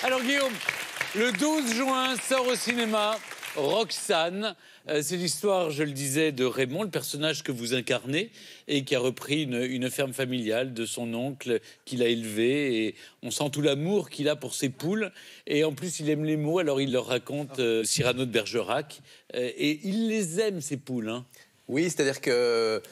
Alors Guillaume, le 12 juin sort au cinéma Roxane. C'est l'histoire, je le disais, de Raymond, le personnage que vous incarnez et qui a repris une ferme familiale de son oncle qu'il a élevé. Et on sent tout l'amour qu'il a pour ses poules. Et en plus, il aime les mots, alors il leur raconte Cyrano de Bergerac. Et il les aime, ces poules, hein. Oui, c'est-à-dire que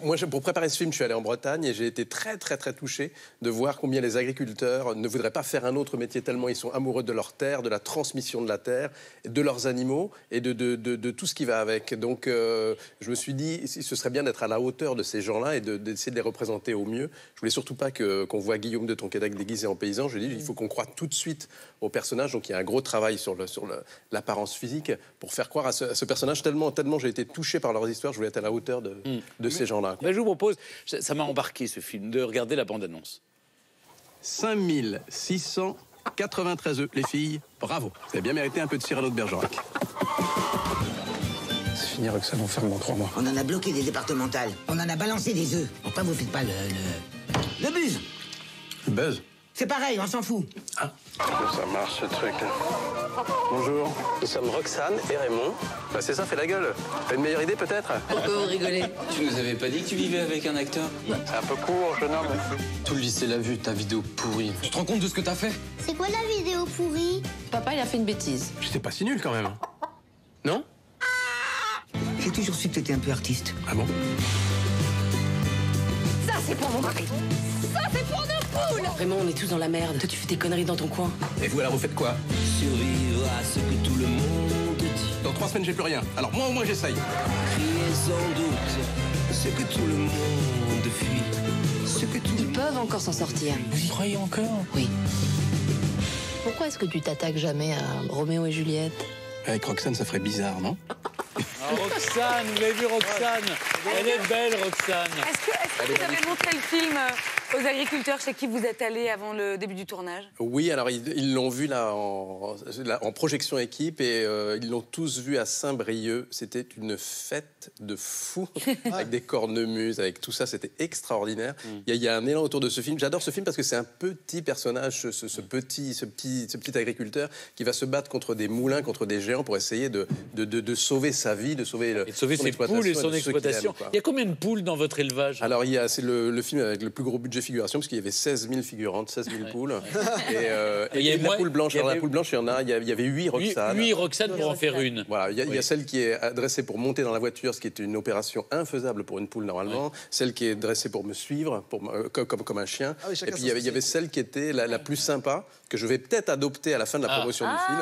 moi, pour préparer ce film, je suis allé en Bretagne et j'ai été très touché de voir combien les agriculteurs ne voudraient pas faire un autre métier tellement ils sont amoureux de leur terre, de la transmission de la terre, de leurs animaux et de tout ce qui va avec. Donc, je me suis dit, ce serait bien d'être à la hauteur de ces gens-là et d'essayer de les représenter au mieux. Je voulais surtout pas qu'on voit Guillaume de Tonquédec déguisé en paysan. Je lui ai dit, il faut qu'on croie tout de suite au personnage. Donc, il y a un gros travail sur l'apparence physique pour faire croire à ce personnage. Tellement j'ai été touché par leurs histoires, je voulais être à la hauteur de ces gens-là. Ben, je vous propose, ça m'a embarqué ce film, de regarder la bande-annonce. 5693 œufs, les filles, bravo. Vous avez bien mérité un peu de Cyrano de Bergerac. C'est fini, Roxane, on ferme dans 3 mois. On en a bloqué des départementales. On en a balancé des œufs. Pourquoi vous faites pas le buzz? Le buzz. C'est pareil, on s'en fout. Ah. Ça marche, ce truc. Bonjour, nous sommes Roxane et Raymond. Bah c'est ça, fais la gueule. T'as une meilleure idée, peut-être? Pourquoi vous rigolez? Tu nous avais pas dit que tu vivais avec un acteur? C'est un peu court, jeune homme. Tout le lycée l'a vu, ta vidéo pourrie. Tu te rends compte de ce que t'as fait? C'est quoi la vidéo pourrie? Papa, il a fait une bêtise. J'étais pas si nul, quand même. Non? J'ai toujours su que t'étais un peu artiste. Ah bon? Ça, c'est pour mon mari. Ça, c'est pour nos poules. Vraiment, on est tous dans la merde. Toi, tu fais tes conneries dans ton coin. Et vous, alors, vous faites quoi? Survivre à ce que tout le monde dit. Dans 3 semaines, j'ai plus rien. Alors, moi, au moins, j'essaye. Crier sans doute ce que tout le monde fuit. Ce que tout Ils peuvent encore s'en sortir. Vous y croyez encore? Oui. Pourquoi est-ce que tu t'attaques jamais à Roméo et Juliette? Avec Roxane, ça ferait bizarre, non? Ah, Roxane, vous l'avez vu Roxane? Elle est belle, Roxane. Est-ce que vous avez montré le film aux agriculteurs chez qui vous êtes allés avant le début du tournage? Oui, alors ils l'ont vu là en projection équipe et ils l'ont tous vu à Saint-Brieuc. C'était une fête de fou avec des cornemuses, avec tout ça, c'était extraordinaire. Il y a un élan autour de ce film. J'adore ce film parce que c'est un petit personnage, ce petit agriculteur qui va se battre contre des moulins, contre des géants pour essayer de sauver sa vie, de sauver ses poules et son exploitation. Il y a combien de poules dans votre élevage? Alors c'est le film avec le plus gros budget figuration parce qu'il y avait 16 000 figurantes, 16 000 poules. Et il y a la poule blanche. Alors la poule blanche, il y avait 8 Roxane. 8 Roxane pour en faire une. Voilà, il y a celle qui est dressée pour monter dans la voiture, ce qui est une opération infaisable pour une poule normalement. Celle qui est dressée pour me suivre, comme un chien. Et puis il y avait celle qui était la plus sympa, que je vais peut-être adopter à la fin de la promotion du film,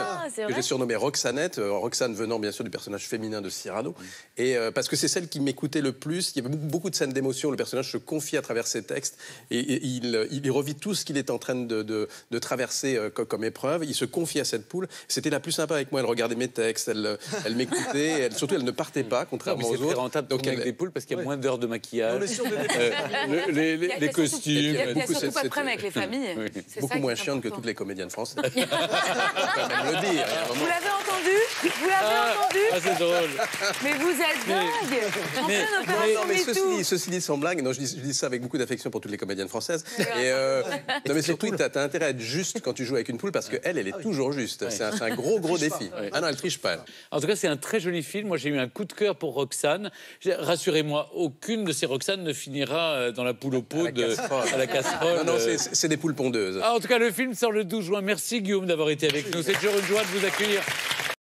que j'ai surnommée Roxanette. Roxane venant bien sûr du personnage féminin de Cyrano. Et parce que c'est celle qui m'écoutait le plus. Il y avait beaucoup de scènes d'émotion. Le personnage se confie à travers ses textes et il revit tout ce qu'il est en train de traverser comme épreuve. Il se confie à cette poule. C'était la plus sympa avec moi. Elle regardait mes textes, elle m'écoutait. Et surtout, elle ne partait pas, contrairement aux autres. C'est très rentable donc avec des poules parce qu'il y a moins d'heures de maquillage, les costumes. Il y a surtout pas de problème avec les familles. Beaucoup moins chiante que toutes les comédiennes françaises. Vous l'avez entendu? Vous l'avez entendu? Ah, c'est drôle. Mais vous êtes dingue. En pleine opération MeToo. Ceci dit, sans blague, non, je dis ça avec beaucoup d'affection pour toutes les comédiennes françaises. Et non, mais surtout, tu as intérêt à être juste quand tu joues avec une poule parce qu'elle est toujours juste. C'est un gros défi. Ah non, elle triche pas. Elle. En tout cas, c'est un très joli film. Moi, j'ai eu un coup de cœur pour Roxane. Rassurez-moi, aucune de ces Roxane ne finira dans la poule au pot à la casserole. Non, c'est des poules pondeuses. Ah, en tout cas, le film sort le 12 juin. Merci Guillaume d'avoir été avec nous. C'est toujours une joie de vous accueillir.